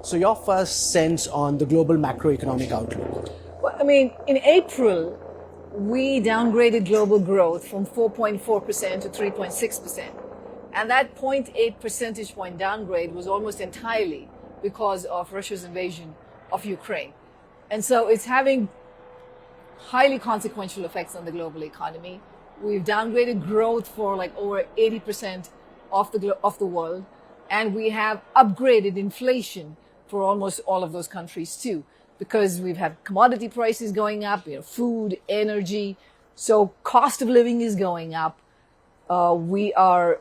So your first sense on the global macroeconomic outlook? Well, I mean, in April, we downgraded global growth from 4.4% to 3.6%. And that zero point 0.8 percentage point downgrade was almost entirely because of Russia's invasion of Ukraine. And so it's having highly consequential effects on the global economy. We've downgraded growth for like over 80% of the world. And we have upgraded inflation for almost all of those countries too, because we've had commodity prices going up, food, energy. So cost of living is going up. We are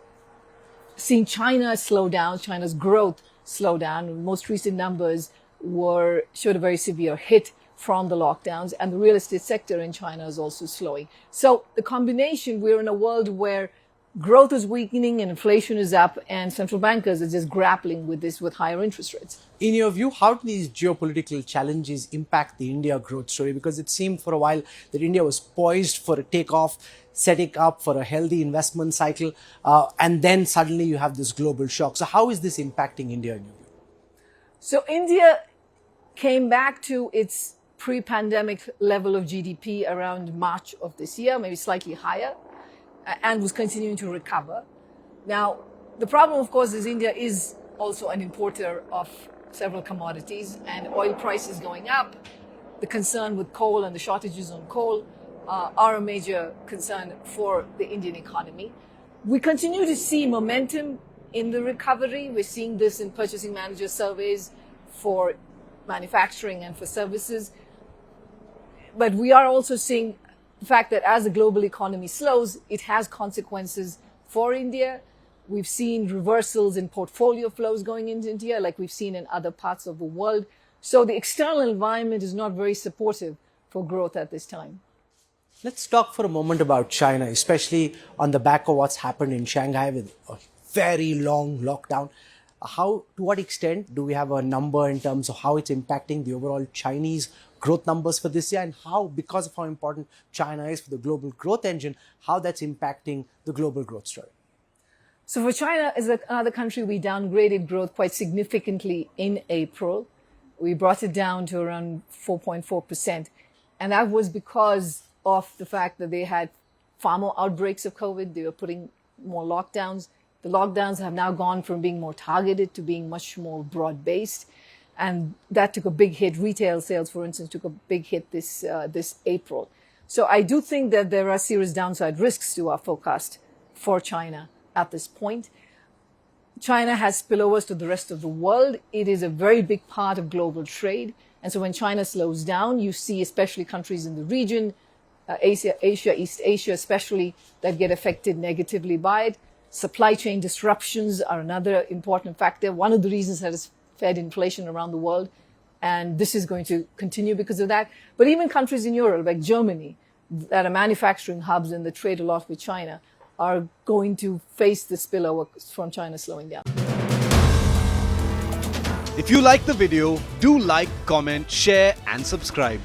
seeing China slow down, China's growth slow down. Most recent numbers showed a very severe hit from the lockdowns, and the real estate sector in China is also slowing. So the combination, we're in a world where growth is weakening and inflation is up, and central bankers are just grappling with this with higher interest rates. In your view, how do these geopolitical challenges impact the India growth story? Because it seemed for a while that India was poised for a takeoff, setting up for a healthy investment cycle, and then suddenly you have this global shock. So how is this impacting India in your view? So India came back to its pre-pandemic level of GDP around March of this year, maybe slightly higher, and was continuing to recover. Now, the problem, of course, is India is also an importer of several commodities, and oil prices going up. The concern with coal and the shortages on coal are a major concern for the Indian economy. We continue to see momentum in the recovery. We're seeing this in purchasing manager surveys for manufacturing and for services. But we are also seeing the fact that as the global economy slows, it has consequences for India. We've seen reversals in portfolio flows going into India, like we've seen in other parts of the world. So the external environment is not very supportive for growth at this time. Let's talk for a moment about China, especially on the back of what's happened in Shanghai with a very long lockdown. To what extent do we have a number in terms of how it's impacting the overall Chinese growth numbers for this year, and how, because of how important China is for the global growth engine, how that's impacting the global growth story? So for China as another country, we downgraded growth quite significantly in April. We brought it down to around 4.4%. And that was because of the fact that they had far more outbreaks of COVID. They were putting more lockdowns. The lockdowns have now gone from being more targeted to being much more broad-based. And that took a big hit. Retail sales, for instance, took a big hit this April. So I do think that there are serious downside risks to our forecast for China at this point. China has spillovers to the rest of the world. It is a very big part of global trade. And so when China slows down, you see especially countries in the region, Asia, East Asia especially, that get affected negatively by it. Supply chain disruptions are another important factor. One of the reasons that has fed inflation around the world. And this is going to continue because of that. But even countries in Europe, like Germany, that are manufacturing hubs and that trade a lot with China, are going to face the spillover from China slowing down. If you like the video, do like, comment, share and subscribe.